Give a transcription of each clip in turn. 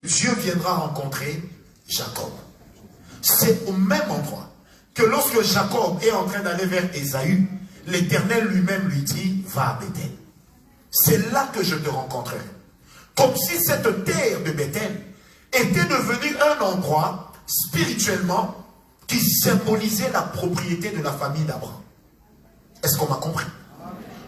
Dieu viendra rencontrer Jacob. C'est au même endroit que lorsque Jacob est en train d'aller vers Ésaü, l'Éternel lui-même lui dit, va à Bethel. C'est là que je te rencontrerai. Comme si cette terre de Bethel était devenue un endroit spirituellement qui symbolisait la propriété de la famille d'Abraham. Est-ce qu'on m'a compris?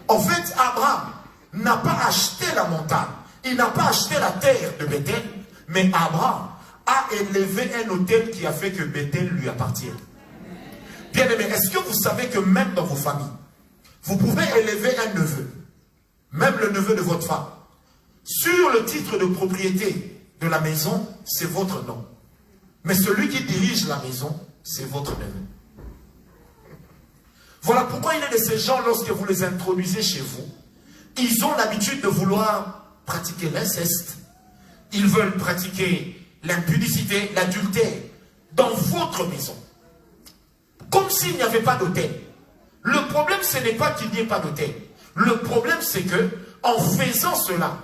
En fait, Abraham n'a pas acheté la montagne, il n'a pas acheté la terre de Bethel, mais Abraham a élevé un autel qui a fait que Bethel lui appartienne. Bien aimé, est-ce que vous savez que même dans vos familles, vous pouvez élever un neveu, même le neveu de votre femme, sur le titre de propriété de la maison, c'est votre nom. Mais celui qui dirige la maison, c'est votre neveu. Voilà pourquoi il est de ces gens, lorsque vous les introduisez chez vous, ils ont l'habitude de vouloir pratiquer l'inceste. Ils veulent pratiquer l'impudicité, l'adultère, dans votre maison. Comme s'il n'y avait pas d'autel. Le problème, ce n'est pas qu'il n'y ait pas d'autel. Le problème, c'est que, en faisant cela,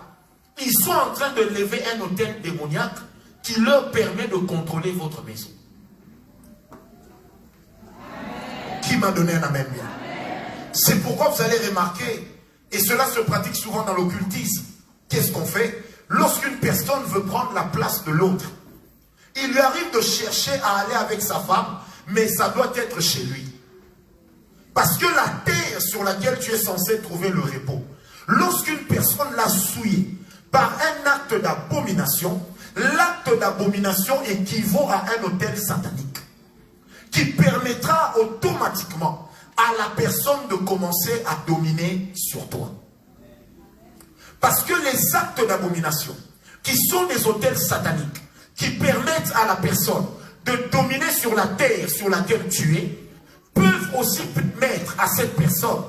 ils sont en train de lever un autel démoniaque qui leur permet de contrôler votre maison. Qui m'a donné un amen bien? C'est pourquoi vous allez remarquer, et cela se pratique souvent dans l'occultisme. Qu'est-ce qu'on fait? Lorsqu'une personne veut prendre la place de l'autre, il lui arrive de chercher à aller avec sa femme, mais ça doit être chez lui. Parce que la terre sur laquelle tu es censé trouver le repos, lorsqu'une personne l'a souillée par un acte d'abomination, l'acte d'abomination équivaut à un autel satanique qui permettra automatiquement à la personne de commencer à dominer sur toi. Parce que les actes d'abomination, qui sont des autels sataniques, qui permettent à la personne de dominer sur la terre sur laquelle tu es, peuvent aussi permettre à cette personne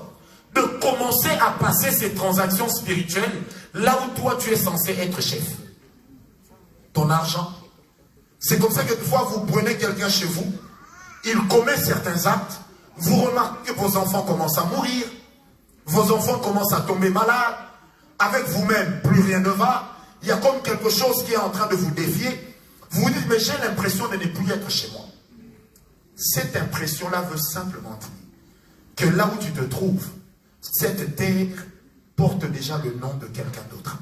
de commencer à passer ses transactions spirituelles là où toi tu es censé être chef. Ton argent. C'est comme ça que des fois vous prenez quelqu'un chez vous, il commet certains actes, vous remarquez que vos enfants commencent à mourir, vos enfants commencent à tomber malades, avec vous-même plus rien ne va, il y a comme quelque chose qui est en train de vous défier. Vous vous dites, mais j'ai l'impression de ne plus être chez moi. Cette impression-là veut simplement dire que là où tu te trouves, cette terre porte déjà le nom de quelqu'un d'autre.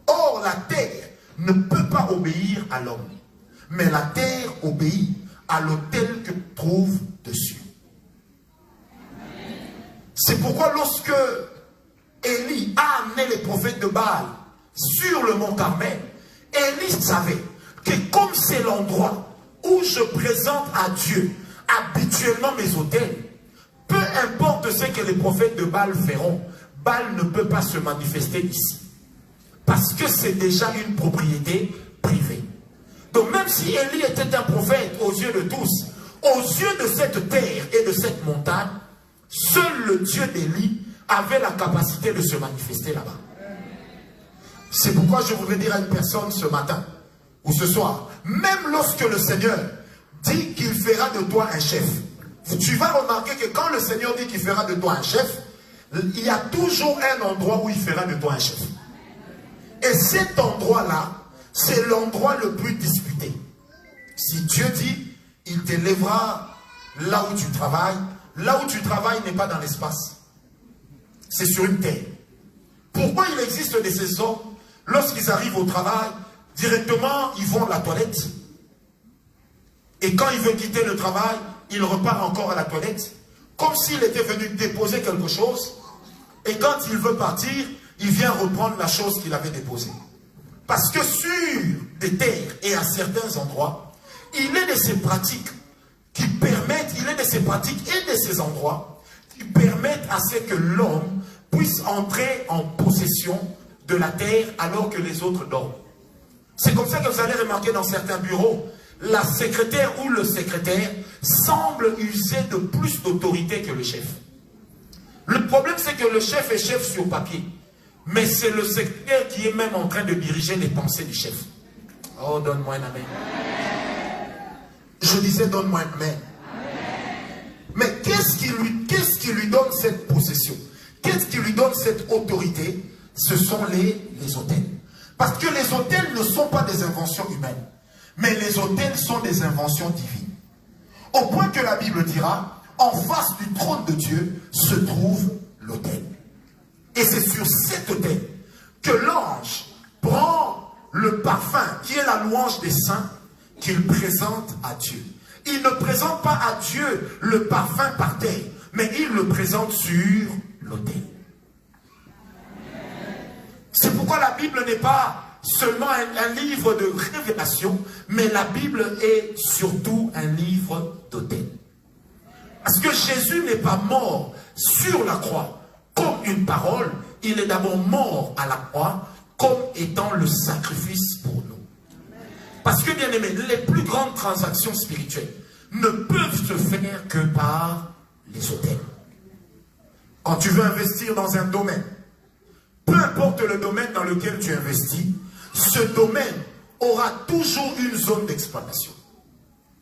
Or, la terre ne peut pas obéir à l'homme, mais la terre obéit à l'autel que tu trouves dessus. C'est pourquoi lorsque Élie a amené les prophètes de Baal sur le mont Carmel, Élie savait que comme c'est l'endroit où je présente à Dieu habituellement mes autels, peu importe ce que les prophètes de Baal feront, Baal ne peut pas se manifester ici. Parce que c'est déjà une propriété privée. Donc même si Élie était un prophète aux yeux de tous, aux yeux de cette terre et de cette montagne, seul le Dieu d'Élie avait la capacité de se manifester là-bas. C'est pourquoi je voudrais dire à une personne ce matin ou ce soir, même lorsque le Seigneur dit qu'il fera de toi un chef, tu vas remarquer que quand le Seigneur dit qu'il fera de toi un chef, il y a toujours un endroit où il fera de toi un chef. Et cet endroit-là, c'est l'endroit le plus disputé. Si Dieu dit, il t'élèvera là où tu travailles n'est pas dans l'espace. C'est sur une terre. Pourquoi il existe des saisons, lorsqu'ils arrivent au travail, directement, ils vont à la toilette. Et quand il veut quitter le travail, il repart encore à la toilette. Comme s'il était venu déposer quelque chose. Et quand il veut partir, il vient reprendre la chose qu'il avait déposée. Parce que sur des terres et à certains endroits, il est de ces pratiques qui permettent, il est de ces pratiques et de ces endroits qui permettent à ce que l'homme puisse entrer en possession de la terre alors que les autres dorment. C'est comme ça que vous allez remarquer dans certains bureaux, la secrétaire ou le secrétaire semble user de plus d'autorité que le chef. Le problème, c'est que le chef est chef sur papier. Mais c'est le secrétaire qui est même en train de diriger les pensées du chef. Oh, donne-moi un amen. Je disais, donne-moi un amen. Mais qu'est-ce qui lui donne cette possession? Qu'est-ce qui lui donne cette autorité? Ce sont les autels. Parce que les autels ne sont pas des inventions humaines, mais les autels sont des inventions divines. Au point que la Bible dira, en face du trône de Dieu se trouve l'autel. Et c'est sur cet autel que l'ange prend le parfum, qui est la louange des saints, qu'il présente à Dieu. Il ne présente pas à Dieu le parfum par terre, mais il le présente sur l'autel. C'est pourquoi la Bible n'est pas seulement un livre de révélation, mais la Bible est surtout un livre d'autel. Parce que Jésus n'est pas mort sur la croix comme une parole, il est d'abord mort à la croix comme étant le sacrifice pour nous. Parce que, bien aimé, les plus grandes transactions spirituelles ne peuvent se faire que par les autels. Quand tu veux investir dans un domaine, peu importe le domaine dans lequel tu investis, ce domaine aura toujours une zone d'exploitation.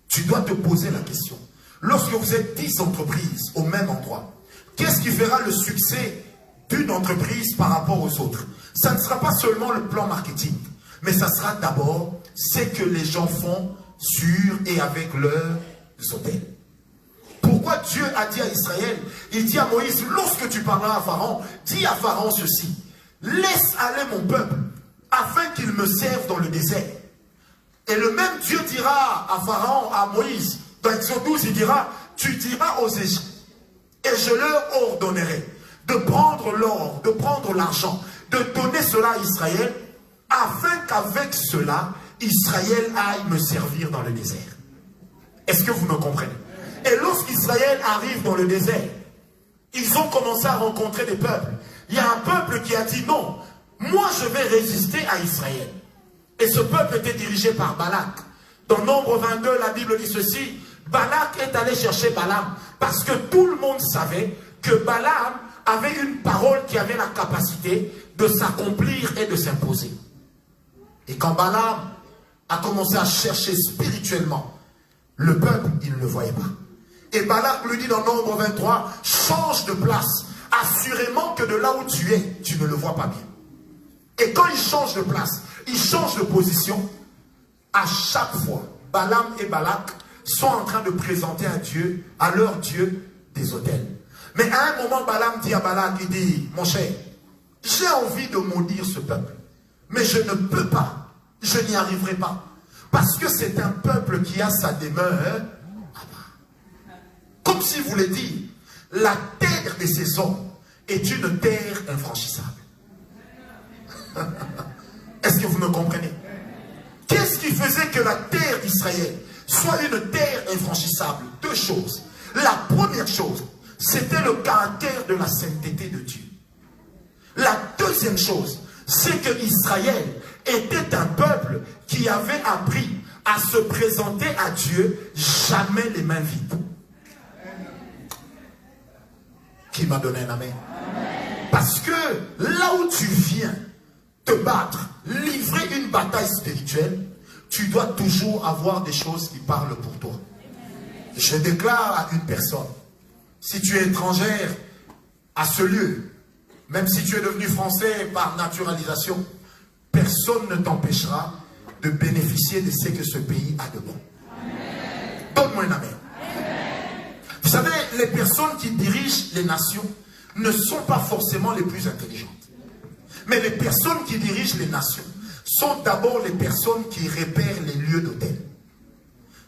Tu dois te poser la question. Lorsque vous êtes 10 entreprises au même endroit, qu'est-ce qui fera le succès d'une entreprise par rapport aux autres? Ça ne sera pas seulement le plan marketing, mais ça sera d'abord ce que les gens font sur et avec leurs hôtels. Pourquoi Dieu a dit à Israël, il dit à Moïse, lorsque tu parleras à Pharaon, dis à Pharaon ceci, laisse aller mon peuple, afin qu'il me serve dans le désert. Et le même Dieu dira à Pharaon, à Moïse, dans Exode 12, il dira, tu diras aux Égyptiens, et je leur ordonnerai de prendre l'or, de prendre l'argent, de donner cela à Israël, afin qu'avec cela, Israël aille me servir dans le désert. Est-ce que vous me comprenez? Et lorsqu'Israël arrive dans le désert, ils ont commencé à rencontrer des peuples. Il y a un peuple qui a dit non, moi je vais résister à Israël. Et ce peuple était dirigé par Balak. Dans Nombre 22, la Bible dit ceci, Balak est allé chercher Balaam, parce que tout le monde savait que Balaam avait une parole qui avait la capacité de s'accomplir et de s'imposer. Et quand Balaam a commencé à chercher spirituellement le peuple, il ne le voyait pas. Et Balak lui dit dans Nombre 23, change de place. Assurément que de là où tu es, tu ne le vois pas bien. Et quand il change de place, il change de position, à chaque fois, Balaam et Balak sont en train de présenter à Dieu, à leur Dieu, des autels. Mais à un moment, Balaam dit à Balak, il dit, mon cher, j'ai envie de maudire ce peuple, mais je ne peux pas, je n'y arriverai pas. Parce que c'est un peuple qui a sa demeure. Comme s'il voulait dire, la terre de ces hommes est une terre infranchissable. Est-ce que vous me comprenez? Qu'est-ce qui faisait que la terre d'Israël soit une terre infranchissable? Deux choses. La première chose, c'était le caractère de la sainteté de Dieu. La deuxième chose, c'est que Israël était un peuple qui avait appris à se présenter à Dieu jamais les mains vides. Qui m'a donné un amen? Parce que là où tu viens te battre, livrer une bataille spirituelle, tu dois toujours avoir des choses qui parlent pour toi. Je déclare à une personne, si tu es étrangère à ce lieu, même si tu es devenu français par naturalisation, personne ne t'empêchera de bénéficier de ce que ce pays a de bon. Donne-moi un amen. Vous savez, les personnes qui dirigent les nations ne sont pas forcément les plus intelligentes. Mais les personnes qui dirigent les nations sont d'abord les personnes qui repèrent les lieux d'autel.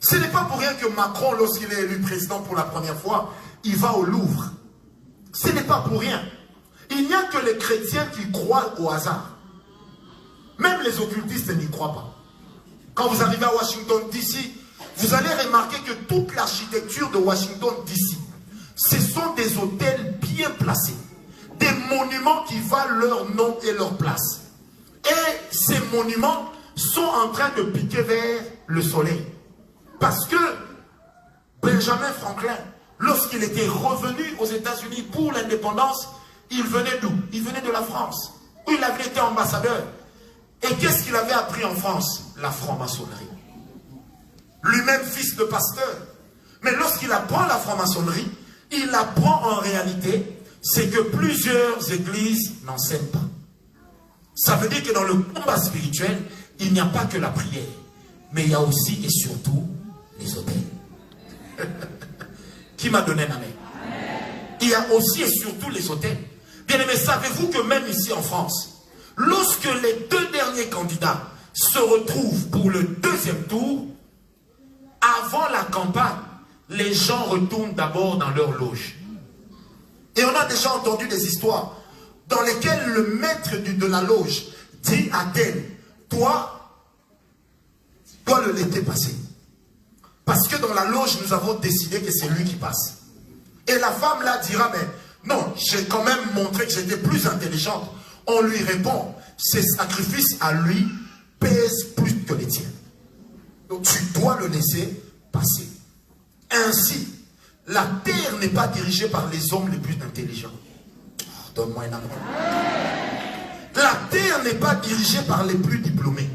Ce n'est pas pour rien que Macron, lorsqu'il est élu président pour la première fois, il va au Louvre. Ce n'est pas pour rien. Il n'y a que les chrétiens qui croient au hasard. Même les occultistes n'y croient pas. Quand vous arrivez à Washington DC, vous allez remarquer que toute l'architecture de Washington DC, ce sont des hôtels bien placés. Des monuments qui valent leur nom et leur place. Et ces monuments sont en train de piquer vers le soleil. Parce que Benjamin Franklin, lorsqu'il était revenu aux États-Unis pour l'indépendance, il venait d'où? Il venait de la France, où il avait été ambassadeur. Et qu'est-ce qu'il avait appris en France? La franc-maçonnerie. Lui-même fils de pasteur. Mais lorsqu'il apprend la franc-maçonnerie, il apprend en réalité, c'est que plusieurs églises n'enseignent pas. Ça veut dire que dans le combat spirituel, il n'y a pas que la prière, mais il y a aussi et surtout les autels. Qui m'a donné un amen? Il y a aussi et surtout les autels. Bien aimé, savez-vous que même ici en France, lorsque les deux derniers candidats se retrouvent pour le deuxième tour, avant la campagne, les gens retournent d'abord dans leur loge. Et on a déjà entendu des histoires dans lesquelles le maître de la loge dit à tel, toi, dois le laisser passer. Parce que dans la loge, nous avons décidé que c'est lui qui passe. Et la femme là dira, mais non, j'ai quand même montré que j'étais plus intelligente. On lui répond, ces sacrifices à lui pèsent plus que les tiens. Donc tu dois le laisser passer. Ainsi, la terre n'est pas dirigée par les hommes les plus intelligents. Oh, donne-moi un amour. La terre n'est pas dirigée par les plus diplômés.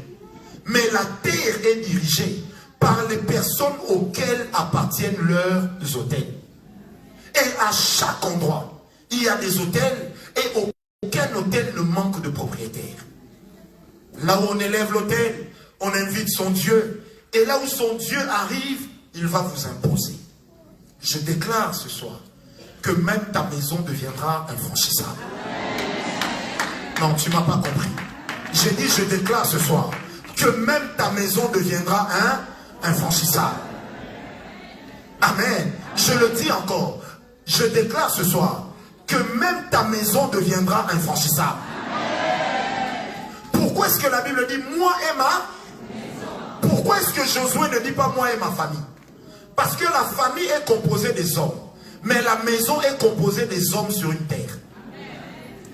Mais la terre est dirigée par les personnes auxquelles appartiennent leurs hôtels. Et à chaque endroit, il y a des hôtels et aucun hôtel ne manque de propriétaires. Là où on élève l'hôtel, on invite son Dieu. Et là où son Dieu arrive, il va vous imposer. Je déclare ce soir que même ta maison deviendra infranchissable. Non, tu ne m'as pas compris. J'ai dit, je déclare ce soir que même ta maison deviendra infranchissable. Amen. Je le dis encore. Je déclare ce soir que même ta maison deviendra infranchissable. Pourquoi est-ce que la Bible dit moi et ma maison? Pourquoi est-ce que Josué ne dit pas moi et ma famille? Parce que la famille est composée des hommes, mais la maison est composée des hommes sur une terre.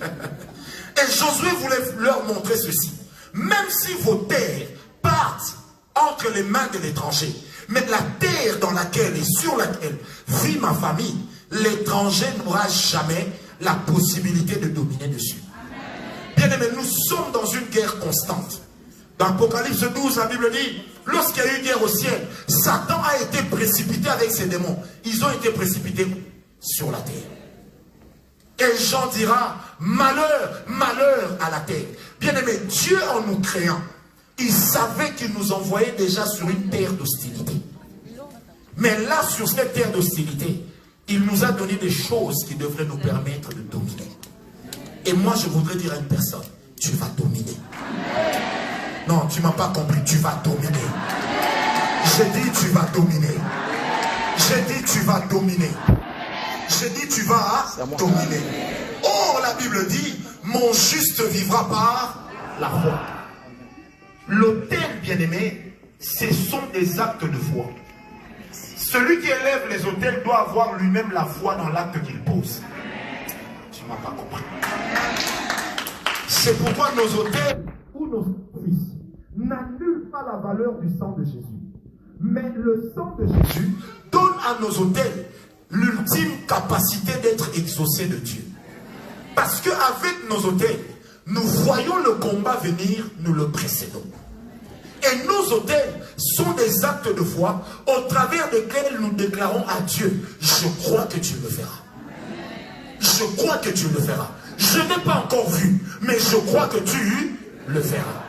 Et Josué voulait leur montrer ceci. Même si vos terres partent entre les mains de l'étranger, mais la terre dans laquelle et sur laquelle vit ma famille, l'étranger n'aura jamais la possibilité de dominer dessus. Bien aimé, nous sommes dans une guerre constante. Dans Apocalypse 12, la Bible dit, lorsqu'il y a eu guerre au ciel, Satan a été précipité avec ses démons. Ils ont été précipités sur la terre. Et Jean dira, malheur, malheur à la terre. Bien aimé, Dieu en nous créant, il savait qu'il nous envoyait déjà sur une terre d'hostilité. Mais là, sur cette terre d'hostilité, il nous a donné des choses qui devraient nous permettre de dominer. Et moi, je voudrais dire à une personne, tu vas dominer. Non, tu ne m'as pas compris, tu vas dominer. J'ai dit, tu vas dominer. J'ai dit, tu vas dominer. J'ai dit, tu vas dominer. Oh, la Bible dit, mon juste vivra par la foi. L'autel, bien-aimé, ce sont des actes de foi. Celui qui élève les autels doit avoir lui-même la foi dans l'acte qu'il pose. Tu ne m'as pas compris. C'est pourquoi nos autels ou nos sacrifices n'annulent pas la valeur du sang de Jésus. Mais le sang de Jésus donne à nos autels l'ultime capacité d'être exaucés de Dieu. Parce qu'avec nos autels, nous voyons le combat venir, nous le précédons. Et nos autels sont des actes de foi au travers desquels nous déclarons à Dieu, je crois que tu le feras. Je crois que tu le feras. Je n'ai pas encore vu, mais je crois que tu le feras.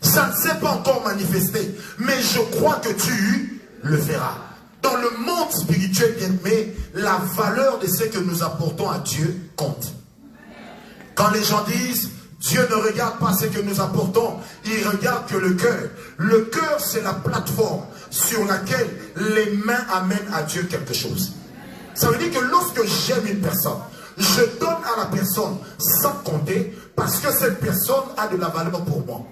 Ça ne s'est pas encore manifesté, mais je crois que tu le feras. Dans le monde spirituel, bien aimé, la valeur de ce que nous apportons à Dieu compte. Quand les gens disent, Dieu ne regarde pas ce que nous apportons, il regarde que le cœur. Le cœur, c'est la plateforme sur laquelle les mains amènent à Dieu quelque chose. Ça veut dire que lorsque j'aime une personne, je donne à la personne sans compter parce que cette personne a de la valeur pour moi.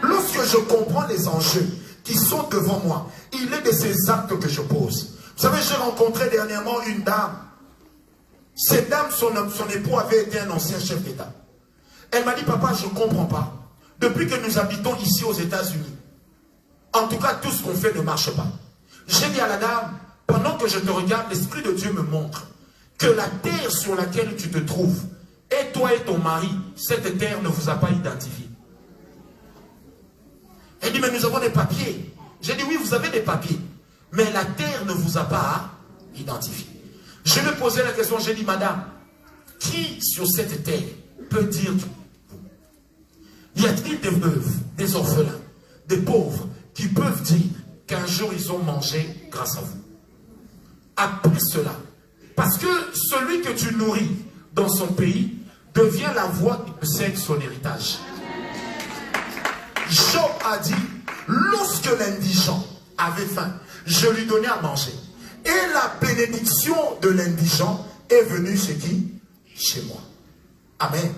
Lorsque je comprends les enjeux qui sont devant moi, il est de ces actes que je pose. Vous savez, j'ai rencontré dernièrement une dame. Cette dame, son époux avait été un ancien chef d'État. Elle m'a dit, papa, je ne comprends pas. Depuis que nous habitons ici aux États-Unis, en tout cas, tout ce qu'on fait ne marche pas. J'ai dit à la dame, pendant que je te regarde, l'Esprit de Dieu me montre que la terre sur laquelle tu te trouves, et toi et ton mari, cette terre ne vous a pas identifié. Elle dit, mais nous avons des papiers. J'ai dit, oui, vous avez des papiers. Mais la terre ne vous a pas identifié. Je lui ai posé la question, j'ai dit, madame, qui sur cette terre peut dire vous? Y a-t-il des veuves, des orphelins, des pauvres qui peuvent dire qu'un jour ils ont mangé grâce à vous? Après cela, parce que celui que tu nourris dans son pays devient la voix qui possède son héritage. Job a dit, lorsque l'indigent avait faim, je lui donnais à manger. Et la bénédiction de l'indigent est venue chez qui? Chez moi. Amen.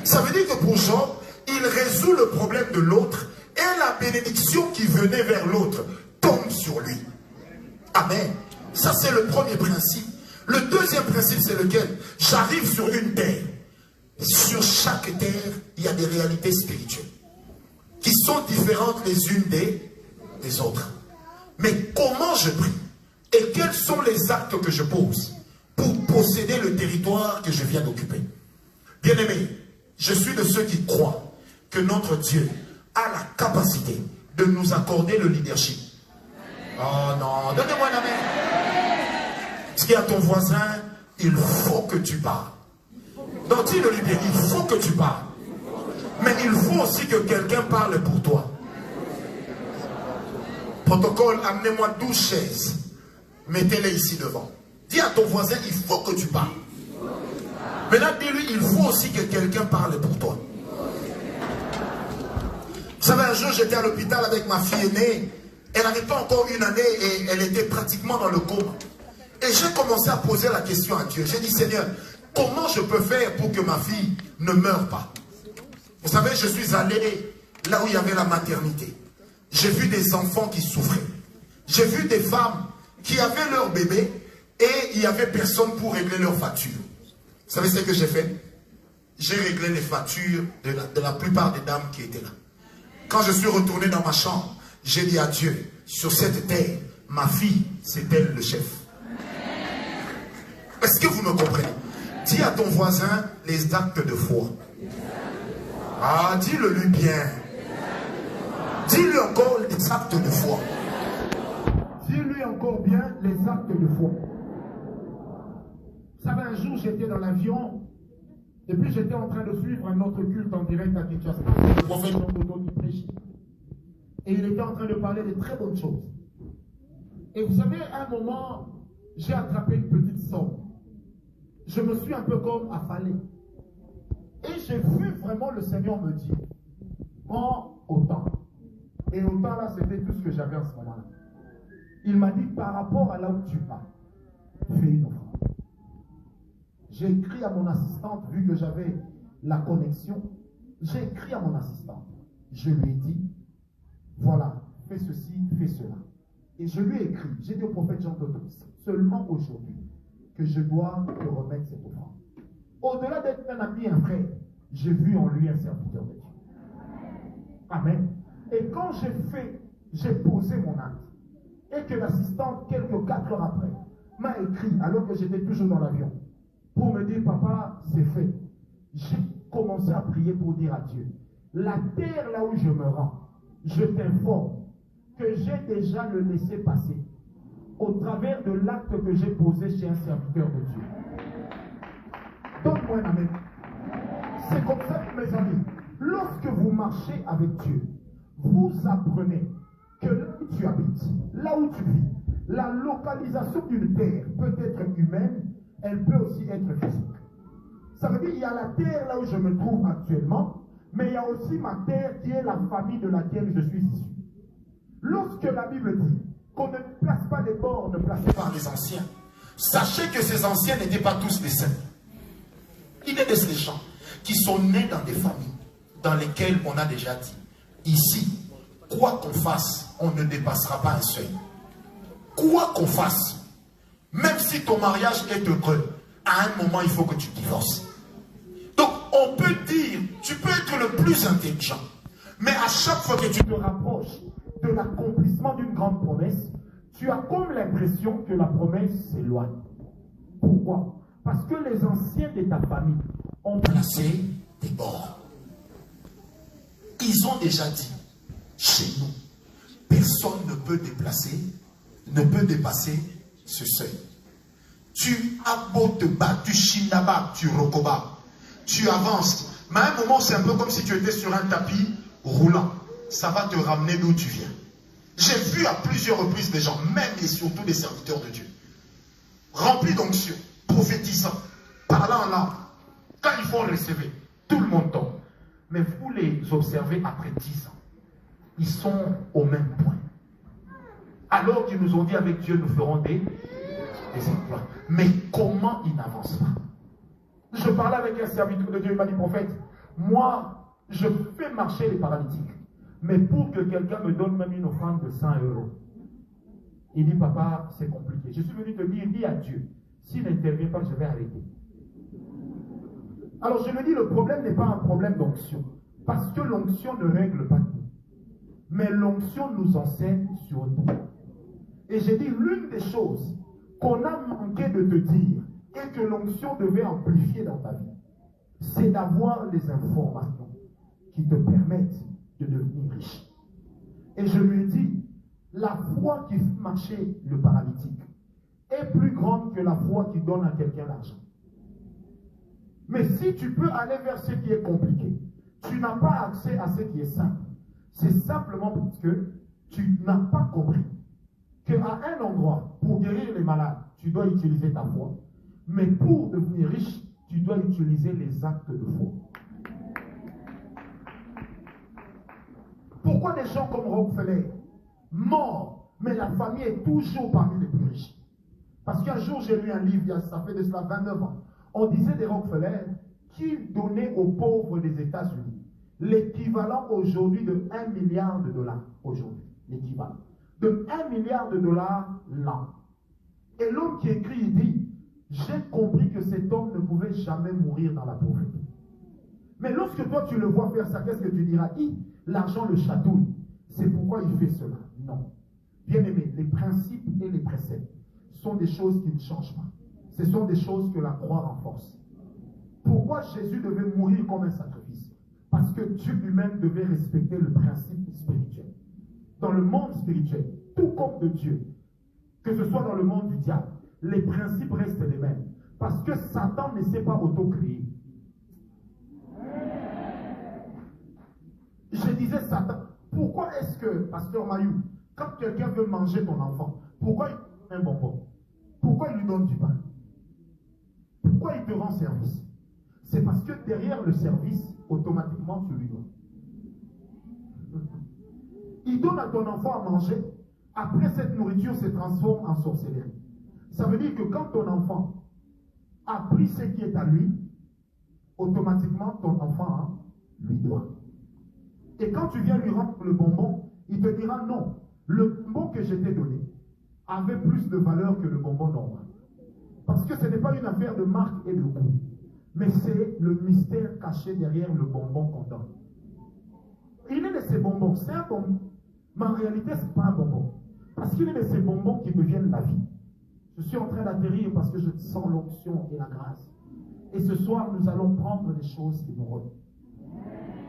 Ça veut dire que pour Job, il résout le problème de l'autre et la bénédiction qui venait vers l'autre tombe sur lui. Amen. Ça, c'est le premier principe. Le deuxième principe, c'est lequel? J'arrive sur une terre. Sur chaque terre, il y a des réalités spirituelles qui sont différentes les unes des autres. Mais comment je prie et quels sont les actes que je pose pour posséder le territoire que je viens d'occuper? Bien-aimé, je suis de ceux qui croient que notre Dieu a la capacité de nous accorder le leadership. Oh non, donnez-moi un amen. Ce qui est à ton voisin, il faut que tu parles. Donc dis-le-lui bien, il faut que tu parles. Mais il faut aussi que quelqu'un parle pour toi. Protocole, amenez-moi 12 chaises. Mettez-les ici devant. Dis à ton voisin, il faut que tu parles. Maintenant, dis-lui, il faut aussi que quelqu'un parle pour toi. Vous savez, un jour, j'étais à l'hôpital avec ma fille aînée. Elle n'avait pas encore une année et elle était pratiquement dans le coma. Et j'ai commencé à poser la question à Dieu. J'ai dit, Seigneur, comment je peux faire pour que ma fille ne meure pas? Vous savez, je suis allé là où il y avait la maternité. J'ai vu des enfants qui souffraient. J'ai vu des femmes qui avaient leur bébé et il n'y avait personne pour régler leurs factures. Vous savez ce que j'ai fait? J'ai réglé les factures de la plupart des dames qui étaient là. Quand je suis retourné dans ma chambre, j'ai dit à Dieu, sur cette terre, ma fille, c'est elle le chef. Est-ce que vous me comprenez? Dis à ton voisin les actes de foi. Ah, dis-le-lui bien. Dis-lui encore les actes de foi. Dis-lui encore bien les actes de foi. Vous savez, un jour, j'étais dans l'avion et puis j'étais en train de suivre un autre culte en direct à Kinshasa. Le prophète Jean Toto qui prêchait. Et il était en train de parler de très bonnes choses. Et vous savez, à un moment, j'ai attrapé une petite somme. Je me suis un peu comme affalé. Et j'ai vu vraiment le Seigneur me dire, prends autant. Et autant là, c'était tout ce que j'avais en ce moment-là. Il m'a dit, par rapport à là où tu vas, fais une offrande. J'ai écrit à mon assistante, vu que j'avais la connexion, j'ai écrit à mon assistante. Je lui ai dit, voilà, fais ceci, fais cela. Et je lui ai écrit, j'ai dit au prophète Jean Toto, seulement aujourd'hui, que je dois te remettre cette offrande. Au-delà d'être un ami, un frère, j'ai vu en lui un serviteur de Dieu. Amen. Et quand j'ai posé mon acte, et que l'assistante, quelques 4 heures après, m'a écrit, alors que j'étais toujours dans l'avion, pour me dire, papa, c'est fait. J'ai commencé à prier pour dire à Dieu, la terre là où je me rends, je t'informe que j'ai déjà le laissé passer au travers de l'acte que j'ai posé chez un serviteur de Dieu. Donne-moi un amen. C'est comme ça, mes amis, lorsque vous marchez avec Dieu, vous apprenez que là où tu habites, là où tu vis, la localisation d'une terre peut être humaine, elle peut aussi être physique. Ça veut dire qu'il y a la terre là où je me trouve actuellement, mais il y a aussi ma terre qui est la famille de laquelle je suis issu. Lorsque la Bible dit qu'on ne place pas les bornes placées par les anciens, sachez que ces anciens n'étaient pas tous des saints. Il y a des gens qui sont nés dans des familles dans lesquelles on a déjà dit, ici, quoi qu'on fasse, on ne dépassera pas un seuil. Quoi qu'on fasse, même si ton mariage est heureux, à un moment, il faut que tu divorces. Donc, on peut dire, tu peux être le plus intelligent, mais à chaque fois que tu te rapproches de l'accomplissement d'une grande promesse, tu as comme l'impression que la promesse s'éloigne. Pourquoi? Parce que les anciens de ta famille ont placé des bords. Ils ont déjà dit, chez nous, personne ne peut dépasser ce seuil. Tu as beau te battre, tu chinabas, tu rokoba, tu avances, Mais à un moment, c'est un peu comme si tu étais sur un tapis roulant. Ça va te ramener d'où tu viens. J'ai vu à plusieurs reprises des gens, même et surtout des serviteurs de Dieu, remplis d'onction, prophétisant, parlant en langue. Quand ils font recevoir, tout le monde tombe. Mais vous les observez après 10 ans. Ils sont au même point. Alors qu'ils nous ont dit avec Dieu, nous ferons des exploits. Mais comment ils n'avancent pas? Je parlais avec un serviteur de Dieu, il m'a dit, prophète, moi, je fais marcher les paralytiques. Mais pour que quelqu'un me donne même une offrande de 100 €. Il dit, papa, c'est compliqué. Je suis venu te dire, dis à Dieu, s'il n'intervient pas, je vais arrêter. Alors je me dis, le problème n'est pas un problème d'onction. Parce que l'onction ne règle pas tout. Mais l'onction nous enseigne sur tout. Et j'ai dit, l'une des choses qu'on a manqué de te dire et que l'onction devait amplifier dans ta vie, c'est d'avoir les informations qui te permettent de devenir riche. Et je lui ai dit, la foi qui fait marcher le paralytique est plus grande que la foi qui donne à quelqu'un l'argent. Mais si tu peux aller vers ce qui est compliqué, tu n'as pas accès à ce qui est simple. C'est simplement parce que tu n'as pas compris qu'à un endroit, pour guérir les malades, tu dois utiliser ta foi. Mais pour devenir riche, tu dois utiliser les actes de foi. Pourquoi des gens comme Rockefeller, morts, mais la famille est toujours parmi les plus riches? Parce qu'un jour, j'ai lu un livre, ça fait de cela 29 ans. On disait des Rockefeller qu'ils donnaient aux pauvres des États-Unis l'équivalent aujourd'hui de 1 milliard de dollars. Aujourd'hui, l'équivalent de 1 milliard de dollars l'an. Et l'homme qui écrit, il dit, j'ai compris que cet homme ne pouvait jamais mourir dans la pauvreté. Mais lorsque toi tu le vois faire ça, qu'est-ce que tu diras? L'argent le chatouille. C'est pourquoi il fait cela. Non. Bien aimé, les principes et les préceptes sont des choses qui ne changent pas. Ce sont des choses que la croix renforce. Pourquoi Jésus devait mourir comme un sacrifice? Parce que Dieu lui-même devait respecter le principe spirituel. Dans le monde spirituel, tout comme de Dieu, que ce soit dans le monde du diable, les principes restent les mêmes. Parce que Satan ne s'est pas auto-créé. Je disais Satan, pourquoi est-ce que, pasteur Mayou, quand quelqu'un veut manger ton enfant, pourquoi il te donne un bonbon? Pourquoi il lui donne du pain? Pourquoi il te rend service? C'est parce que derrière le service, automatiquement tu lui donnes. Il donne à ton enfant à manger, après cette nourriture se transforme en sorcellerie. Ça veut dire que quand ton enfant a pris ce qui est à lui, automatiquement ton enfant lui doit. Et quand tu viens lui rendre le bonbon, il te dira non, le bonbon que je t'ai donné avait plus de valeur que le bonbon normal. Parce que ce n'est pas une affaire de marque et de goût, mais c'est le mystère caché derrière le bonbon qu'on donne. Il est de ces bonbons, c'est un bonbon, mais en réalité ce n'est pas un bonbon. Parce qu'il est de ces bonbons qui deviennent la vie. Je suis en train d'atterrir parce que je sens l'onction et la grâce. Et ce soir, nous allons prendre des choses qui nous rendent.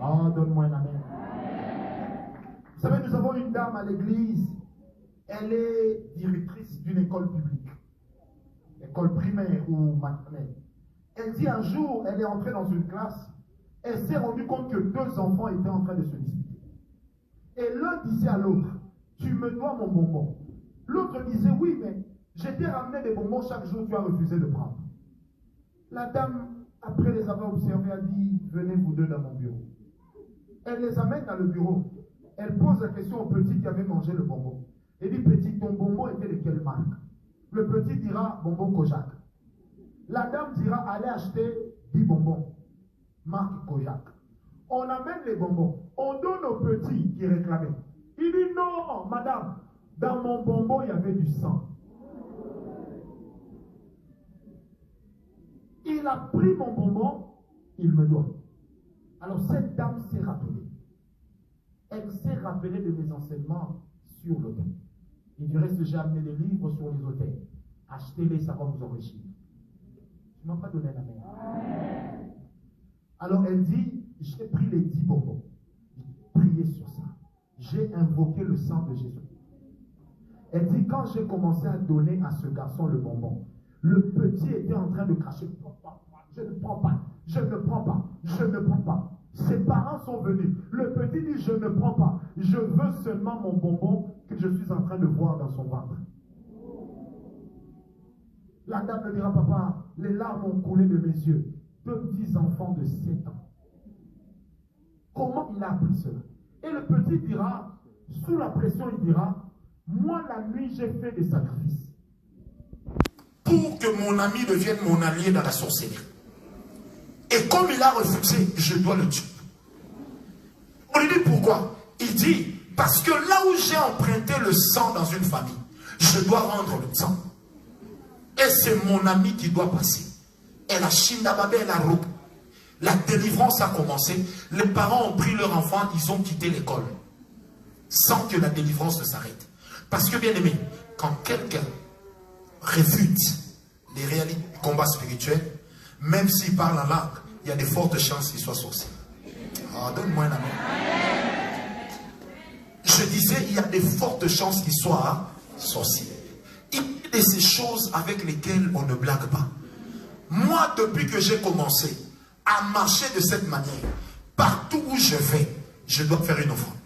Oh, donne-moi un amen. Vous savez, nous avons une dame à l'église. Elle est directrice d'une école publique. École primaire ou maternelle. Elle dit un jour, elle est entrée dans une classe. Elle s'est rendue compte que 2 enfants étaient en train de se disputer. Et l'un disait à l'autre, tu me dois mon bonbon. L'autre disait, oui, mais je t'ai ramené des bonbons chaque jour, tu as refusé de prendre. La dame, après les avoir observés, a dit, venez vous deux dans mon bureau. Elle les amène dans le bureau. Elle pose la question au petit qui avait mangé le bonbon. Elle dit, petit, ton bonbon était de quelle marque? Le petit dira, bonbon Kojak. La dame dira, allez acheter 10 bonbons, marque Kojak. On amène les bonbons. On donne au petit qui réclamait. Il dit, non, madame, dans mon bonbon, il y avait du sang. Il a pris mon bonbon, il me doit. Alors cette dame s'est rappelée. Elle s'est rappelée de mes enseignements sur l'autel. Et du reste, j'ai amené des livres sur les autels. Achetez-les, ça va vous enrichir. Tu ne m'as pas donné la main. Alors elle dit, j'ai pris les 10 bonbons. J'ai prié sur ça. J'ai invoqué le sang de Jésus. Elle dit, quand j'ai commencé à donner à ce garçon le bonbon, le petit était en train de cracher. je ne prends pas, je ne prends pas, je ne prends pas. Ses parents sont venus. Le petit dit, je ne prends pas. Je veux seulement mon bonbon que je suis en train de voir dans son ventre. La dame me dira, papa, les larmes ont coulé de mes yeux. 2 petits enfants de 7 ans. Comment il a appris cela? Et le petit dira, sous la pression, il dira, moi la nuit j'ai fait des sacrifices pour que mon ami devienne mon allié dans la sorcellerie. Et comme il a refusé, je dois le tuer. On lui dit pourquoi? Il dit, parce que là où j'ai emprunté le sang dans une famille, je dois rendre le sang. Et c'est mon ami qui doit passer. Et la Shindababé et la roue. La délivrance a commencé. Les parents ont pris leur enfant, ils ont quitté l'école. Sans que la délivrance ne s'arrête. Parce que, bien aimé, quand quelqu'un réfute les réalités du combat spirituel, même s'il parle en langue, il y a de fortes chances qu'il soit sorcier. Ah, donne-moi un amen. Je disais, il y a de fortes chances qu'il soit sorcier. Il y a de ces choses avec lesquelles on ne blague pas. Moi, depuis que j'ai commencé à marcher de cette manière, partout où je vais, je dois faire une offrande.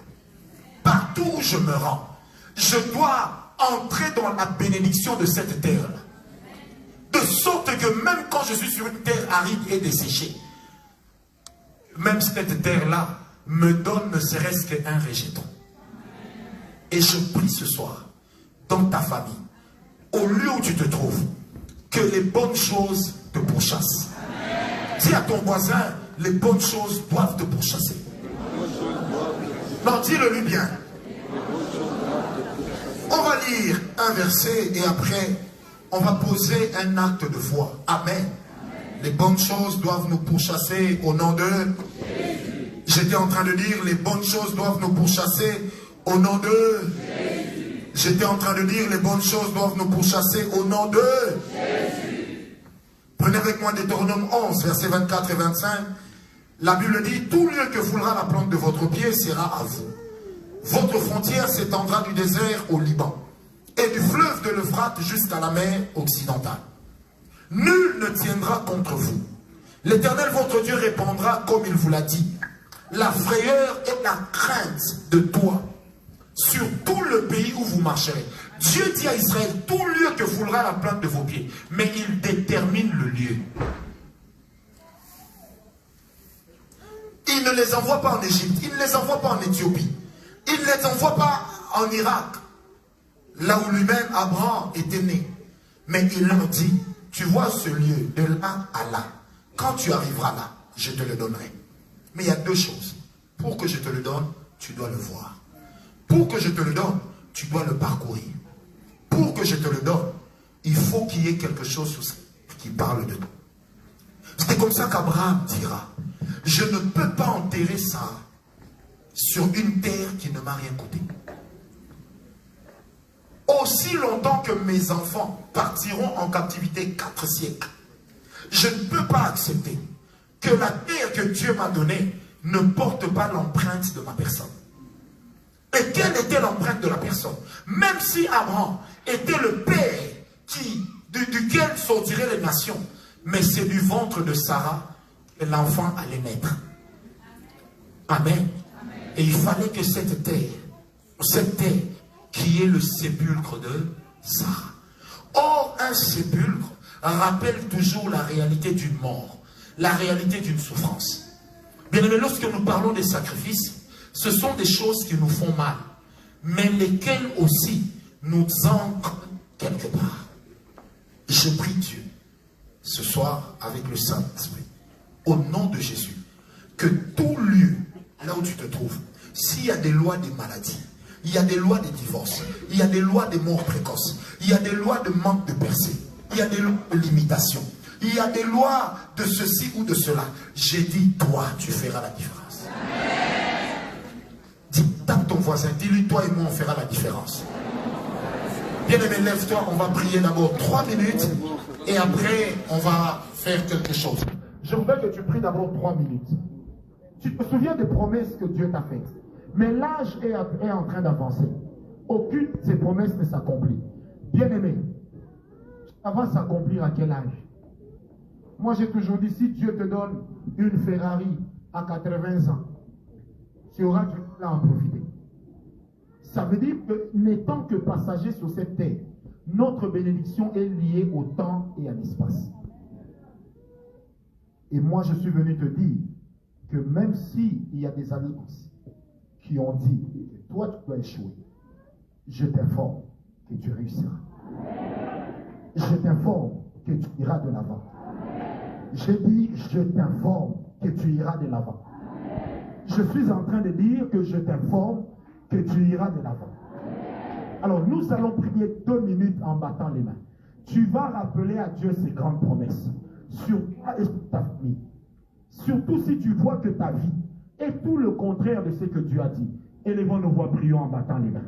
Partout où je me rends, je dois entrer dans la bénédiction de cette terre-là. De sorte que même quand je suis sur une terre aride et desséchée, même cette terre-là me donne ne serait-ce qu'un rejeton. Et je prie ce soir, dans ta famille, au lieu où tu te trouves, que les bonnes choses te pourchassent. Dis à ton voisin, les bonnes choses doivent te pourchasser. Non, dis-le lui bien. On va lire un verset et après, on va poser un acte de foi. Amen. Les bonnes choses doivent nous pourchasser au nom de Jésus. J'étais en train de dire, les bonnes choses doivent nous pourchasser au nom de Jésus. J'étais en train de dire, les bonnes choses doivent nous pourchasser au nom de Jésus. Prenez avec moi Deutéronome 11, versets 24 et 25. La Bible dit, tout lieu que foulera la plante de votre pied sera à vous. Votre frontière s'étendra du désert au Liban et du fleuve de l'Euphrate jusqu'à la mer occidentale. Nul ne tiendra contre vous. L'Éternel votre Dieu répondra comme il vous l'a dit. La frayeur et la crainte de toi sur tout le pays où vous marcherez. Dieu dit à Israël, tout lieu que foulera la plante de vos pieds. Mais il détermine le lieu. Il ne les envoie pas en Égypte, il ne les envoie pas en Éthiopie. Il ne les envoie pas en Irak, là où lui-même Abraham était né. Mais il leur dit, tu vois ce lieu de là à là. Quand tu arriveras là, je te le donnerai. Mais il y a 2 choses. Pour que je te le donne, tu dois le voir. Pour que je te le donne, tu dois le parcourir. Pour que je te le donne, il faut qu'il y ait quelque chose qui parle de toi. C'est comme ça qu'Abraham dira, je ne peux pas enterrer ça sur une terre qui ne m'a rien coûté. Aussi longtemps que mes enfants partiront en captivité 4 siècles, je ne peux pas accepter que la terre que Dieu m'a donnée ne porte pas l'empreinte de ma personne. Et quelle était l'empreinte de la personne? Même si Abraham était le père duquel sortiraient les nations, mais c'est du ventre de Sarah que l'enfant allait naître. Amen. Et il fallait que cette terre qui est le sépulcre de Sarah. Or, un sépulcre rappelle toujours la réalité d'une mort, la réalité d'une souffrance. Bien aimé, lorsque nous parlons des sacrifices, ce sont des choses qui nous font mal, mais lesquelles aussi nous ancrent quelque part. Je prie Dieu, ce soir, avec le Saint-Esprit, au nom de Jésus, que tout lieu, là où tu te trouves, s'il y a des lois des maladies, il y a des lois de divorce, il y a des lois de mort précoce, il y a des lois de manque de percée, il y a des lois de limitation, il y a des lois de ceci ou de cela. J'ai dit, toi, tu feras la différence. Dis, tape ton voisin, dis-lui, toi et moi, on fera la différence. Bien aimé, lève-toi, on va prier d'abord 3 minutes et après, on va faire quelque chose. Je voudrais que tu pries d'abord 3 minutes. Tu te souviens des promesses que Dieu t'a faites. Mais l'âge est en train d'avancer. Aucune de ces promesses ne s'accomplit. Bien aimé, ça va s'accomplir à quel âge? Moi, j'ai toujours dit, si Dieu te donne une Ferrari à 80 ans, tu auras du mal à en profiter. Ça veut dire que, n'étant que passager sur cette terre, notre bénédiction est liée au temps et à l'espace. Et moi, je suis venu te dire que même s'il y a des alliances qui ont dit que toi, tu dois échouer, je t'informe que tu réussiras. Je t'informe que tu iras de l'avant. Je dis, je t'informe que tu iras de l'avant. Je suis en train de dire que je t'informe que tu iras de l'avant. Alors, nous allons prier 2 minutes en battant les mains. Tu vas rappeler à Dieu ses grandes promesses sur toi et sur ta famille. Surtout si tu vois que ta vie est tout le contraire de ce que Dieu a dit. Élevons nos voix, prions en battant les mains.